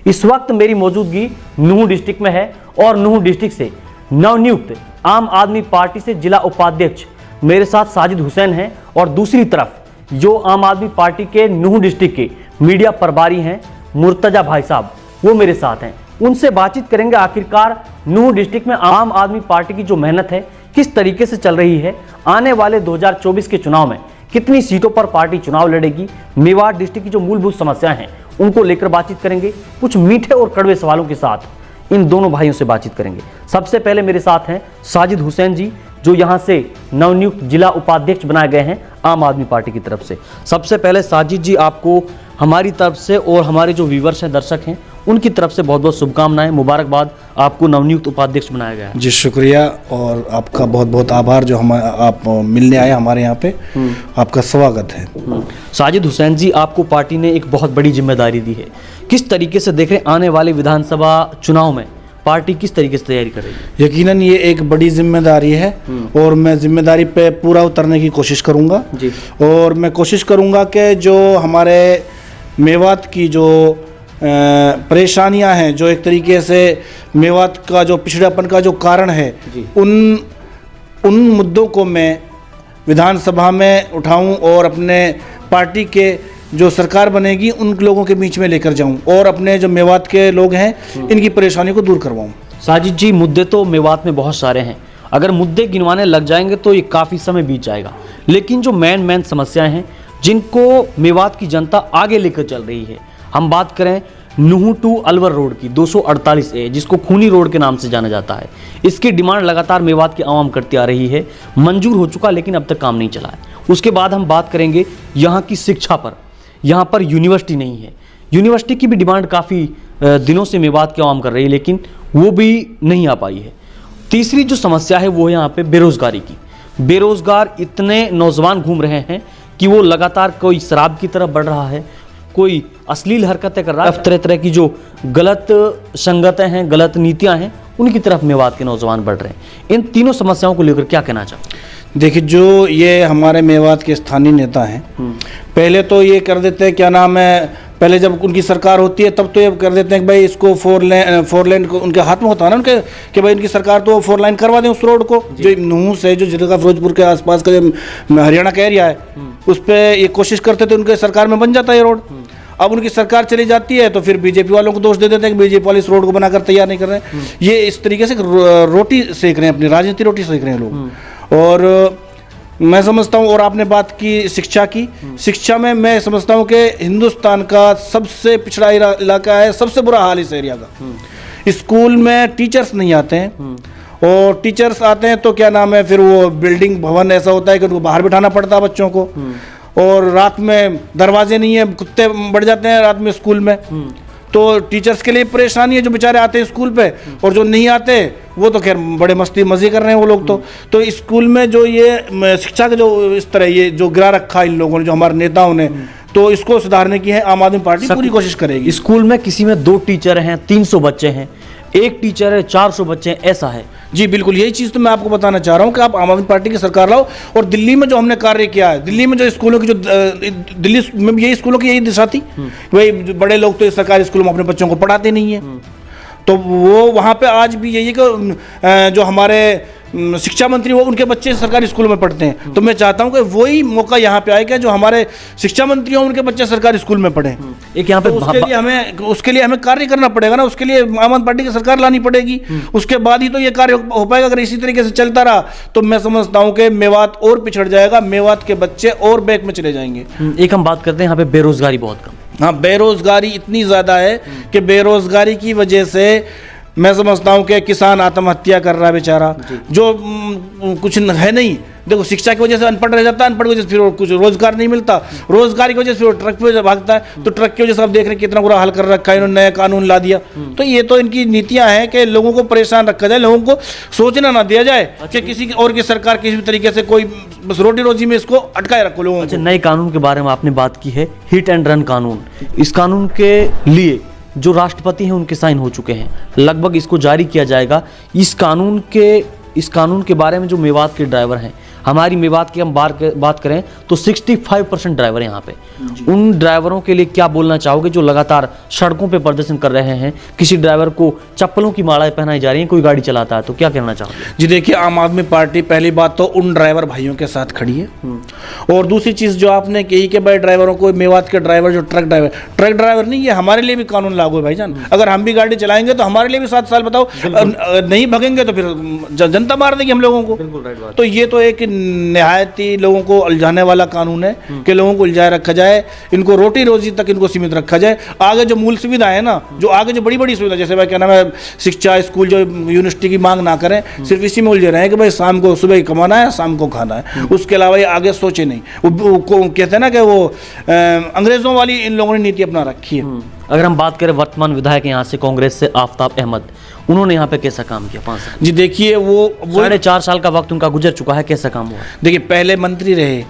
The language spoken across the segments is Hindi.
इस वक्त मेरी मौजूदगी नूंह डिस्ट्रिक्ट में है और नूंह डिस्ट्रिक्ट से नवनियुक्त आम आदमी पार्टी से जिला उपाध्यक्ष मेरे साथ साजिद हुसैन हैं और दूसरी तरफ जो आम आदमी पार्टी के नूंह डिस्ट्रिक्ट के मीडिया प्रभारी हैं मुर्तजा भाई साहब, वो मेरे साथ हैं। उनसे बातचीत करेंगे आखिरकार नूंह डिस्ट्रिक्ट में आम आदमी पार्टी की जो मेहनत है किस तरीके से चल रही है, आने वाले 2024 के चुनाव में कितनी सीटों पर पार्टी चुनाव लड़ेगी, मेवात डिस्ट्रिक्ट की जो मूलभूत समस्याएं हैं उनको लेकर बातचीत करेंगे। कुछ मीठे और कड़वे सवालों के साथ इन दोनों भाइयों से बातचीत करेंगे। सबसे पहले मेरे साथ हैं साजिद हुसैन जी, जो यहां से नवनियुक्त जिला उपाध्यक्ष बनाए गए हैं आम आदमी पार्टी की तरफ से। सबसे पहले साजिद जी, आपको हमारी तरफ से और हमारे जो व्यूवर्स हैं, दर्शक हैं, उनकी तरफ से बहुत बहुत शुभकामनाएं, मुबारकबाद, आपको नवनियुक्त उपाध्यक्ष बनाया गया है। जी शुक्रिया, और आपका बहुत बहुत आभार जो आप मिलने आए हमारे यहाँ पे, आपका स्वागत है। साजिद हुसैन जी, आपको पार्टी ने एक बहुत बड़ी जिम्मेदारी दी है, किस तरीके से देख रहे हैं आने वाले विधानसभा चुनाव में पार्टी किस तरीके से तैयारी कर रही है? यकीनन ये एक बड़ी जिम्मेदारी है और मैं जिम्मेदारी पे पूरा उतरने की कोशिश करूँगा जी। और मैं कोशिश करूँगा कि जो हमारे मेवात की जो परेशानियां हैं, जो एक तरीके से मेवात का जो पिछड़ापन का जो कारण है, उन मुद्दों को मैं विधानसभा में उठाऊं और अपने पार्टी के जो सरकार बनेगी उन लोगों के बीच में लेकर जाऊं और अपने जो मेवात के लोग हैं इनकी परेशानी को दूर करवाऊं। साजिद जी, मुद्दे तो मेवात में बहुत सारे हैं, अगर मुद्दे गिनवाने लग जाएंगे तो ये काफ़ी समय बीत जाएगा, लेकिन जो मेन समस्याएं हैं जिनको मेवात की जनता आगे लेकर चल रही है, हम बात करें नूंह टू अलवर रोड की 248A, जिसको खूनी रोड के नाम से जाना जाता है, इसकी डिमांड लगातार मेवात की आवाम करती आ रही है। मंजूर हो चुका लेकिन अब तक काम नहीं चला है। उसके बाद हम बात करेंगे यहाँ की शिक्षा पर। यहाँ पर यूनिवर्सिटी नहीं है, यूनिवर्सिटी की भी डिमांड काफ़ी दिनों से मेवात की आवाम कर रही है, लेकिन वो भी नहीं आ पाई है। तीसरी जो समस्या है वो है यहाँ पे बेरोजगारी की। बेरोजगार इतने नौजवान घूम रहे हैं कि वो लगातार कोई शराब की तरफ बढ़ रहा है, कोई अश्लील हरकतें कर रहा है, तरह तरह की जो गलत संगतें हैं, गलत नीतियां हैं, उनकी तरफ मेवात के नौजवान बढ़ रहे हैं। इन तीनों समस्याओं को लेकर क्या कहना चाहते? देखिए, जो ये हमारे मेवात के स्थानीय नेता हैं, पहले तो ये कर देते हैं, क्या नाम है, पहले जब उनकी सरकार होती है तब तो ये कर देते हैं कि भाई इसको फोर लेन को उनके हाथ में होता है ना उनके, कि भाई इनकी सरकार तो 4 लाइन करवा दें उस रोड को, जो नूंह से जो जिले का फिरोजपुर के आसपास का जो हरियाणा का एरिया है उस पर ये कोशिश करते थे, उनके सरकार में बन जाता है ये रोड। अब उनकी सरकार चली जाती है तो फिर बीजेपी वालों को दोष दे देते हैं कि बीजेपी वाले इस रोड को बनाकर तैयार नहीं कर रहे हैं। ये इस तरीके से रोटी सेक रहे हैं, अपनी राजनीति रोटी सेक रहे हैं लोग। और मैं समझता हूँ, और आपने बात की शिक्षा की, शिक्षा में मैं समझता हूँ कि हिंदुस्तान का सबसे पिछड़ा इलाका है, सबसे बुरा हाल इस एरिया का। स्कूल में टीचर्स नहीं आते हैं और टीचर्स आते हैं तो क्या नाम है, फिर वो बिल्डिंग भवन ऐसा होता है कि उनको बाहर बिठाना पड़ता है बच्चों को, और रात में दरवाजे नहीं है, कुत्ते बढ़ जाते हैं रात में स्कूल में, तो टीचर्स के लिए परेशानी है जो बेचारे आते हैं स्कूल पे, और जो नहीं आते वो तो खैर बड़े मस्ती मजे कर रहे हैं वो लोग। तो स्कूल में जो ये शिक्षा का जो इस तरह ये जो गिरा रखा इन लोगों ने, जो हमारे नेताओं ने, तो इसको सुधारने की है आम आदमी पार्टी पूरी कोशिश करेगी। स्कूल में किसी में 2 टीचर हैं, 300 बच्चे हैं, 1 टीचर है, 400 बच्चे हैं, ऐसा है। जी बिल्कुल, यही चीज़ तो मैं आपको बताना चाह रहा हूँ कि आप आम आदमी पार्टी की सरकार लाओ। और दिल्ली में जो हमने कार्य किया है, दिल्ली में जो स्कूलों की जो दिल्ली में यही स्कूलों की यही दिशा थी, वही बड़े लोग तो सरकारी स्कूलों में अपने बच्चों को पढ़ाते नहीं है, तो वो वहाँ पे आज भी यही है कि जो हमारे शिक्षा मंत्री वो उनके बच्चे सरकारी स्कूलों में पढ़ते हैं। तो मैं चाहता हूं कि वही मौका यहाँ पे आएगा, जो हमारे शिक्षा मंत्री हों उनके बच्चे सरकारी स्कूल में पढ़ें। एक यहाँ पे तो उसके लिए हमें कार्य करना पड़ेगा ना, उसके लिए आम आदमी पार्टी की सरकार लानी पड़ेगी, उसके बाद ही तो ये कार्य हो पाएगा। अगर इसी तरीके से चलता रहा तो मैं समझता हूँ कि मेवात और पिछड़ जाएगा, मेवात के बच्चे और बैक में चले जाएंगे। एक हम बात करते हैं यहाँ पे बेरोजगारी बहुत कम। हाँ, बेरोजगारी इतनी ज़्यादा है कि बेरोजगारी की वजह से मैं समझता हूँ कि किसान आत्महत्या कर रहा है बेचारा, जो कुछ है नहीं। देखो, शिक्षा की वजह से अनपढ़ रह जाता है, अनपढ़ की वजह से फिर कुछ रोजगार नहीं मिलता, रोजगार की वजह से फिर ट्रक पे भागता है, तो ट्रक की वजह से आप देख रहे हैं कितना बुरा हाल कर रखा है, इन्होंने नया कानून ला दिया। तो ये तो इनकी नीतियां हैं कि लोगों को परेशान रखा जाए, लोगों को सोचना ना दिया जाए कि किसी और की सरकार किसी भी तरीके से कोई बस रोटी रोजी में इसको अटकाए रखो लोगों को। नए कानून के बारे में आपने बात की है, हिट एंड रन कानून। इस कानून के लिए जो राष्ट्रपति हैं उनके साइन हो चुके हैं, लगभग इसको जारी किया जाएगा। इस कानून के बारे में जो मेवात के ड्राइवर हैं, हमारी मेवात की हम बात करें तो 65% ड्राइवर यहाँ पे। उन ड्राइवरों के लिए क्या बोलना चाहोगे जो लगातार सड़कों पे प्रदर्शन कर रहे हैं? किसी ड्राइवर को चप्पलों की मालाएं पहनाई जा रही हैं, कोई गाड़ी चलाता है, तो क्या कहना चाहोगे? जी देखिए, आम आदमी पार्टी पहली बात तो उन ड्राइवर भाइयों के साथ खड़ी है, और दूसरी चीज़ जो आपने कही कि भाई ड्राइवरों को, मेवात के ड्राइवर जो ट्रक ड्राइवर नहीं, ये हमारे लिए भी कानून लागू है भाईजान। अगर हम भी गाड़ी चलाएंगे तो हमारे लिए भी 7 साल, बताओ नहीं भगेंगे तो फिर जनता मार देगी हम लोगों को। तो ये तो एक निहायत ही लोगों को उलझाने वाला कानून है कि लोगों को उलझाए रखा जाए, इनको रोटी रोजी तक इनको सीमित रखा जाए। आगे जो मूल सुविधा है ना, जो आगे जो बड़ी बड़ी सुविधा, जैसे भाई क्या नाम है, शिक्षा, स्कूल, जो यूनिवर्सिटी की मांग ना करें, सिर्फ इसी में उलझे रहे हैं कि भाई शाम को, सुबह कमाना है, शाम को खाना है, उसके अलावा ये आगे सोचे नहीं। वो कहते हैं ना कि वो अंग्रेजों वाली इन लोगों ने नीति अपना रखी है। अगर हम बात करें वर्तमान विधायक यहाँ से कांग्रेस से आफ्ताब अहमद, उन्होंने यहाँ पे कैसा काम किया 5 साल? जी देखिए, वो 4.5 साल का वक्त उनका गुजर चुका है, कैसा काम हुआ? देखिए, पहले मंत्री रहे,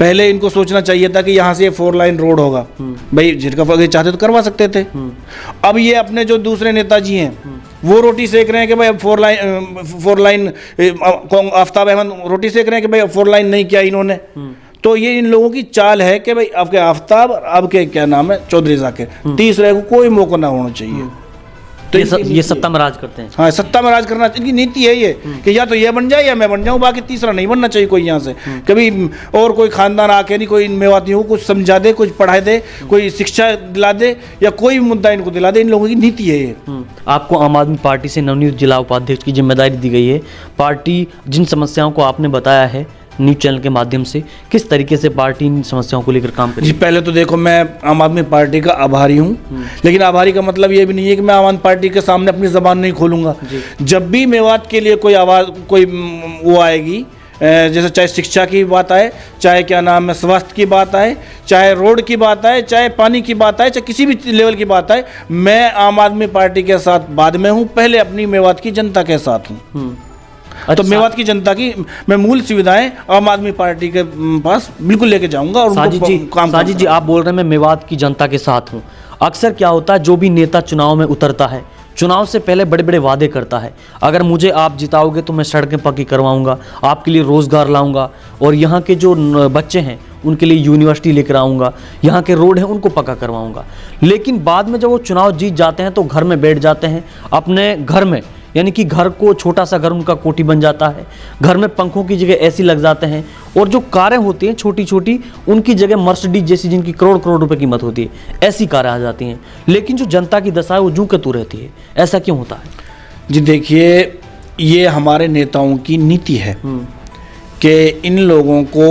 पहले इनको सोचना चाहिए था कि यहाँ से ये 4 लाइन रोड होगा, भाई झिड़का चाहते तो करवा सकते थे। अब ये अपने जो दूसरे नेताजी हैं वो रोटी सेक रहे हैं कि भाई 4 लाइन आफ्ताब अहमद रोटी सेक रहे हैं कि भाई 4 लाइन नहीं किया इन्होंने। तो ये इन लोगों की चाल है कि भाई आपके आफ्ताब, आपके क्या नाम है, चौधरी जाकिर, तीसरे को कोई मौका ना होना चाहिए। तो ये सत्ता में राज करते हैं। हाँ, सत्ता में राज करना इनकी नीति है ये, कि या तो ये बन जाए या मैं बन जाऊं, बाकी तीसरा नहीं बनना चाहिए कोई यहाँ से कभी। और कोई खानदान आके नहीं, कोई मेवातियों को कुछ समझा दे, कुछ पढ़ा दे, कोई शिक्षा दिला दे, या कोई मुद्दा इनको दिला दे, इन लोगों की नीति है ये। आपको आम आदमी पार्टी से नवनियुक्त जिला उपाध्यक्ष की जिम्मेदारी दी गई है। पार्टी जिन समस्याओं को आपने बताया है न्यूज चैनल के माध्यम से, किस तरीके से पार्टी इन समस्याओं को लेकर काम करेगी? जी पहले तो देखो, मैं आम आदमी पार्टी का आभारी हूँ, लेकिन आभारी का मतलब ये भी नहीं है कि मैं आम आदमी पार्टी के सामने अपनी ज़बान नहीं खोलूँगा। जब भी मेवात के लिए कोई आवाज़, कोई वो आएगी, जैसे चाहे शिक्षा की बात आए, चाहे क्या नाम है स्वास्थ्य की बात आए, चाहे रोड की बात आए, चाहे पानी की बात आए, चाहे किसी भी लेवल की बात आए, मैं आम आदमी पार्टी के साथ बाद में हूँ, पहले अपनी मेवात की जनता के साथ हूँ। तो मेवात की जनता की मैं मूल सुविधाएं आम आदमी पार्टी के पास बिल्कुल लेके जाऊंगा। और साजिद जी, आप बोल रहे हैं मैं मेवात की जनता के साथ हूं। अक्सर क्या होता है, जो भी नेता चुनाव में उतरता है, चुनाव से पहले बड़े बड़े वादे करता है। अगर मुझे आप जिताओगे तो मैं सड़कें पक्की करवाऊंगा, आपके लिए रोजगार लाऊंगा, और यहाँ के जो बच्चे हैं उनके लिए यूनिवर्सिटी लेकर आऊँगा, यहाँ के रोड हैं उनको पक्का करवाऊँगा। लेकिन बाद में जब वो चुनाव जीत जाते हैं तो घर में बैठ जाते हैं, अपने घर में, यानी कि घर को, छोटा सा घर उनका कोठी बन जाता है, घर में पंखों की जगह एसी लग जाते हैं, और जो कारें होती हैं छोटी छोटी, उनकी जगह मर्सिडीज जैसी जिनकी करोड़ करोड़ रुपए कीमत होती है, ऐसी कारें आ जाती हैं। लेकिन जो जनता की दशा है वो जूं के तू रहती है। ऐसा क्यों होता है? जी देखिए, ये हमारे नेताओं की नीति है कि इन लोगों को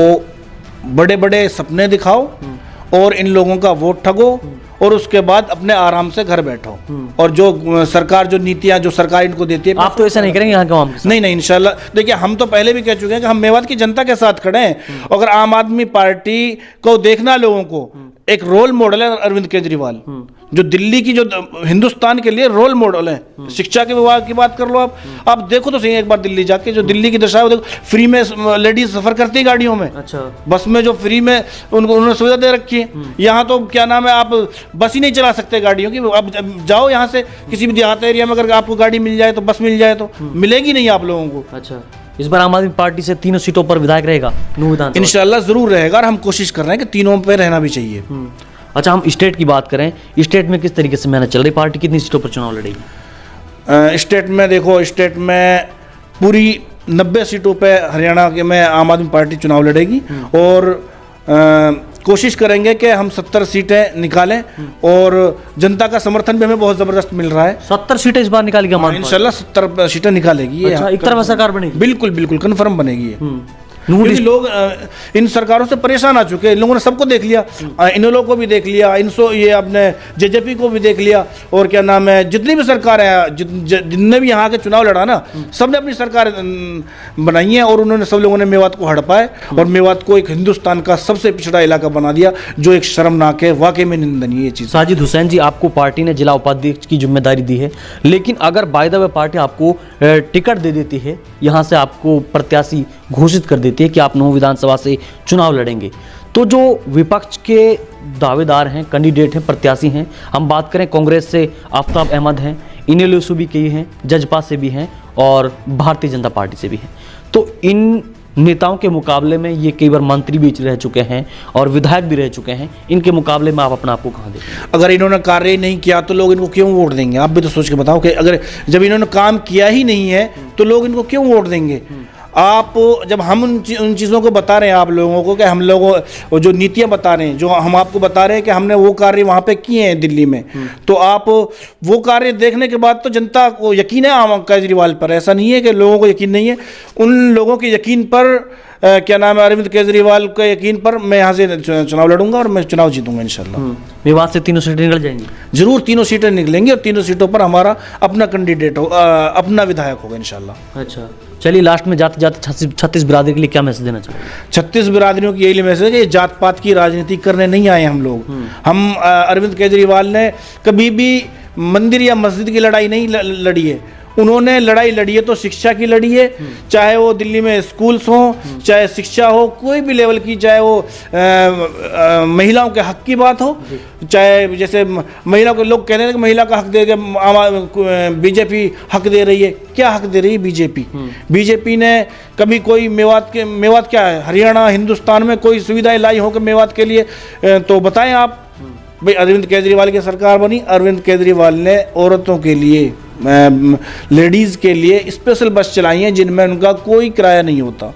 बड़े बड़े सपने दिखाओ और इन लोगों का वोट ठगो, और उसके बाद अपने आराम से घर बैठो, और जो सरकार, जो नीतियां जो सरकार इनको देती है। आप तो ऐसा नहीं करेंगे यहाँ के आवाम के साथ? नहीं, इंशाल्लाह। देखिए, हम तो पहले भी कह चुके हैं कि हम मेवात की जनता के साथ खड़े हैं। अगर आम आदमी पार्टी को देखना, लोगों को एक रोल मॉडल है अरविंद केजरीवाल, जो दिल्ली की, जो हिंदुस्तान के लिए रोल मॉडल है। शिक्षा के विभाग की बात कर लो, आप देखो तो सही एक बार दिल्ली जाके, जो दिल्ली की दशा है, देखो फ्री में लेडीज सफर करती है गाड़ियों में। अच्छा। बस में जो फ्री में उनको उन्होंने सुविधा दे रखी है। यहाँ तो क्या नाम है, आप बस ही नहीं चला सकते गाड़ियों की। अब जाओ यहाँ से किसी भी देहात एरिया में, अगर आपको गाड़ी मिल जाए तो, बस मिल जाए तो, मिलेगी नहीं आप लोगों को। अच्छा, इस बार आम आदमी पार्टी से 3 सीटों पर विधायक रहेगा नूह विधानसभा? इंशाल्लाह जरूर रहेगा, और हम कोशिश कर रहे हैं कि तीनों पे रहना भी चाहिए। अच्छा, हम स्टेट की बात करें, स्टेट में किस तरीके से मेहनत चल रही? पार्टी कितनी सीटों पर चुनाव लड़ेगी? स्टेट में देखो, स्टेट में पूरी 90 सीटों पे हरियाणा के में आम आदमी पार्टी चुनाव लड़ेगी, और कोशिश करेंगे कि हम 70 सीटें निकालें, और जनता का समर्थन भी हमें बहुत ज़बरदस्त मिल रहा है। 70 सीटें इस बार निकालेगी? इंशाल्लाह 70 सीटें निकालेगी। अच्छा, एक तरफ सरकार बनेगी? बिल्कुल बिल्कुल कन्फर्म बनेगी ये। क्योंकि लोग इन सरकारों से परेशान आ चुके हैं। इन लोगों ने सबको देख लिया, इन लोगों को भी देख लिया, ये अपने जेजेपी को भी देख लिया, और क्या नाम है, जितनी भी सरकार है, जितने भी यहाँ के चुनाव लड़ा ना, सब ने अपनी सरकार बनाई है, और उन्होंने, सब लोगों ने मेवात को हड़पा है, और मेवात को एक हिंदुस्तान का सबसे पिछड़ा इलाका बना दिया, जो एक शर्मनाक है, वाकई में निंदनीय ये चीज़। साजिद हुसैन जी, आपको पार्टी ने जिला उपाध्यक्ष की जिम्मेदारी दी है, लेकिन अगर बाय द वे पार्टी आपको टिकट दे देती है, यहाँ से आपको प्रत्याशी घोषित कर देती है कि आप नूह विधानसभा से चुनाव लड़ेंगे, तो जो विपक्ष के दावेदार हैं, कैंडिडेट हैं, प्रत्याशी हैं, हम बात करें कांग्रेस से आफ्ताब अहमद हैं, इनेलो भी के हैं, जजपा से भी हैं, और भारतीय जनता पार्टी से भी हैं, तो इन नेताओं के मुकाबले में ये कई बार मंत्री भी रह चुके हैं और विधायक भी रह चुके हैं, इनके मुकाबले में आप अपना आपको कहाँ देखते हैं? अगर इन्होंने कार्य नहीं किया तो लोग इनको क्यों वोट देंगे? आप भी तो सोच के बताओ कि अगर जब इन्होंने काम किया ही नहीं है तो लोग इनको क्यों वोट देंगे? आप जब हम उन चीज़ों को बता रहे हैं आप लोगों को कि हम लोगों जो नीतियां बता रहे हैं, जो हम आपको बता रहे हैं कि हमने वो कार्य वहाँ पे किए हैं दिल्ली में, तो आप वो कार्य देखने के बाद तो जनता को यकीन है आम केजरीवाल पर। ऐसा नहीं है कि लोगों को यकीन नहीं है। उन लोगों के यकीन पर क्या नाम है, अरविंद केजरीवाल के यकीन पर मैं यहाँ से चुनाव लड़ूंगा और मैं चुनाव जीतूंगा इंशाल्लाह। मेवात से 3 सीटें निकल जाएंगी? जरूर 3 सीटें निकलेंगी और 3 सीटों पर हमारा अपना कैंडिडेट होगा, अपना विधायक होगा इंशाल्लाह। अच्छा, चलिए लास्ट में जाते जाते 36 बिरादरी के लिए क्या मैसेज देना चाहिए? 36 बिरादरियों की यही मैसेज है कि जात पात की राजनीति करने नहीं आए हम लोग। हम अरविंद केजरीवाल ने कभी भी मंदिर या मस्जिद की लड़ाई नहीं लड़ी है। उन्होंने लड़ाई लड़ी है तो शिक्षा की लड़ी है, चाहे वो दिल्ली में स्कूल्स हों, चाहे शिक्षा हो, कोई भी लेवल की, चाहे वो महिलाओं के हक की बात हो, चाहे जैसे महिलाओं के लोग कहते हैं कि महिला का हक दे के बीजेपी हक दे रही है। क्या हक दे रही है बीजेपी? बीजेपी ने कभी कोई मेवात क्या है, हरियाणा हिंदुस्तान में कोई सुविधाएं लाई हो कि मेवात के लिए? तो बताएं आप। भाई अरविंद केजरीवाल की सरकार बनी, अरविंद केजरीवाल ने औरतों के लिए, लेडीज़ के लिए स्पेशल बस चलाई हैं जिनमें उनका कोई किराया नहीं होता।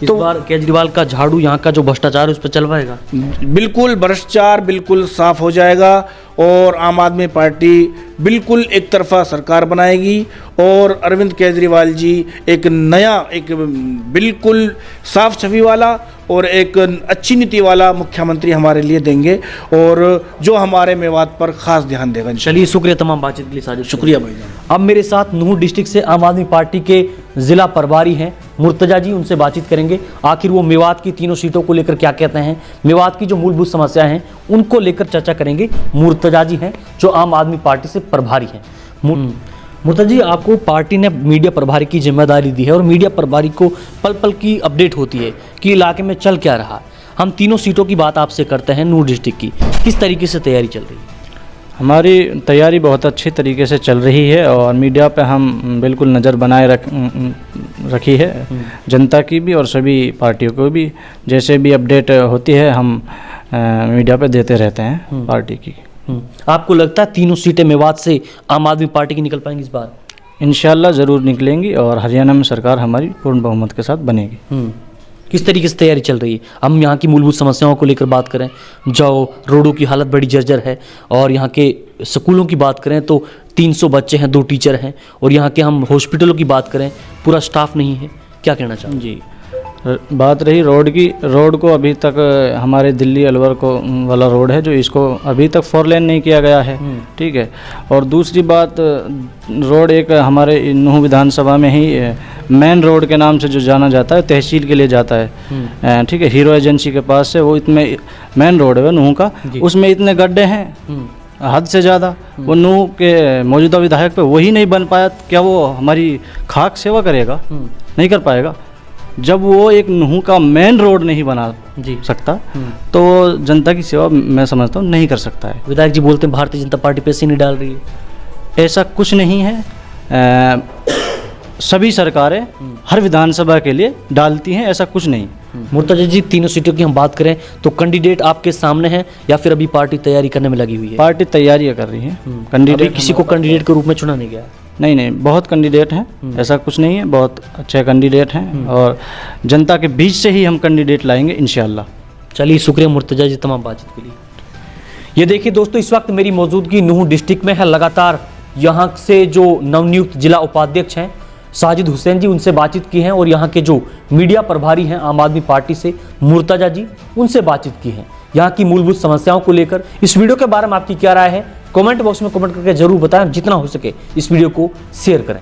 इस बार केजरीवाल का झाड़ू यहाँ का जो भ्रष्टाचार है उस पर चल पाएगा? बिल्कुल भ्रष्टाचार बिल्कुल साफ हो जाएगा और आम आदमी पार्टी बिल्कुल एक तरफा सरकार बनाएगी और अरविंद केजरीवाल जी एक नया, एक बिल्कुल साफ छवि वाला और एक अच्छी नीति वाला मुख्यमंत्री हमारे लिए देंगे और जो हमारे मेवात पर खास ध्यान देगा। चलिए शुक्रिया तमाम बातचीत के लिए साजिद। शुक्रिया भाईजान। अब मेरे साथ नूह डिस्ट्रिक्ट से आम आदमी पार्टी के जिला प्रभारी हैं मुर्तजा जी, उनसे बातचीत करेंगे। आखिर वो मेवात की 3 सीटों को लेकर क्या कहते हैं, मेवात की जो मूलभूत समस्या हैं उनको लेकर चर्चा करेंगे। मुर्तजा जी हैं जो आम आदमी पार्टी से प्रभारी हैं। मुर्तजा जी, आपको पार्टी ने मीडिया प्रभारी की जिम्मेदारी दी है और मीडिया प्रभारी को पल पल की अपडेट होती है कि इलाके में चल क्या रहा। हम 3 सीटों की बात आपसे करते हैं नूह डिस्ट्रिक्ट की, किस तरीके से तैयारी चल रही है? हमारी तैयारी बहुत अच्छी तरीके से चल रही है और मीडिया पे हम बिल्कुल नज़र बनाए रखी है, जनता की भी और सभी पार्टियों को भी। जैसे भी अपडेट होती है हम मीडिया पे देते रहते हैं पार्टी की। आपको लगता है 3 सीटें मेवात से आम आदमी पार्टी की निकल पाएंगी इस बार? इंशाल्लाह ज़रूर निकलेंगी और हरियाणा में सरकार हमारी पूर्ण बहुमत के साथ बनेगी। किस तरीके से तैयारी चल रही है? हम यहाँ की मूलभूत समस्याओं को लेकर बात करें, जो रोडों की हालत बड़ी जर्जर है, और यहाँ के स्कूलों की बात करें तो 300 बच्चे हैं, 2 टीचर हैं, और यहाँ के हम हॉस्पिटलों की बात करें पूरा स्टाफ नहीं है, क्या कहना चाहेंगे? जी, बात रही रोड की, रोड को अभी तक हमारे दिल्ली अलवर को वाला रोड है जो इसको अभी तक 4 लेन नहीं किया गया है, ठीक है। और दूसरी बात, रोड एक हमारे नूह विधानसभा में ही मेन रोड के नाम से जो जाना जाता है, तहसील के लिए जाता है, ठीक है, हीरो एजेंसी के पास से, वो इतने मेन रोड है नूह का, उसमें इतने गड्ढे हैं हद से ज़्यादा। वो नूह के मौजूदा विधायक पे वही नहीं बन पाया, क्या वो हमारी खाक सेवा करेगा? नहीं कर पाएगा। जब वो एक नूह का मेन रोड नहीं बना सकता तो जनता की सेवा मैं समझता हूँ नहीं कर सकता है। विधायक जी बोलते हैं भारतीय जनता पार्टी पैसे नहीं डाल रही है। ऐसा कुछ नहीं है, सभी सरकारें हर विधानसभा के लिए डालती हैं, ऐसा कुछ नहीं। मुर्तजा जी, 3 सीटों की हम बात करें तो कैंडिडेट आपके सामने है या फिर अभी पार्टी तैयारी करने में लगी हुई है? पार्टी तैयारियां कर रही है। कैंडिडेट किसी को कैंडिडेट के रूप में चुना नहीं गया? नहीं, बहुत कैंडिडेट हैं, ऐसा कुछ नहीं है, बहुत अच्छे कैंडिडेट हैं और जनता के बीच से ही हम कैंडिडेट लाएंगे इंशाल्लाह। चलिए शुक्रिया मुर्तजा जी तमाम बातचीत के लिए। ये देखिए दोस्तों, इस वक्त मेरी मौजूदगी नूह डिस्ट्रिक्ट में है। लगातार यहाँ से जो नवनियुक्त जिला उपाध्यक्ष हैं साजिद हुसैन जी, उनसे बातचीत की है और यहाँ के जो मीडिया प्रभारी हैं आम आदमी पार्टी से मुर्तजा जी, उनसे बातचीत की है यहाँ की मूलभूत समस्याओं को लेकर। इस वीडियो के बारे में आपकी क्या राय है, कमेंट बॉक्स में कमेंट करके जरूर बताएं। जितना हो सके इस वीडियो को शेयर करें।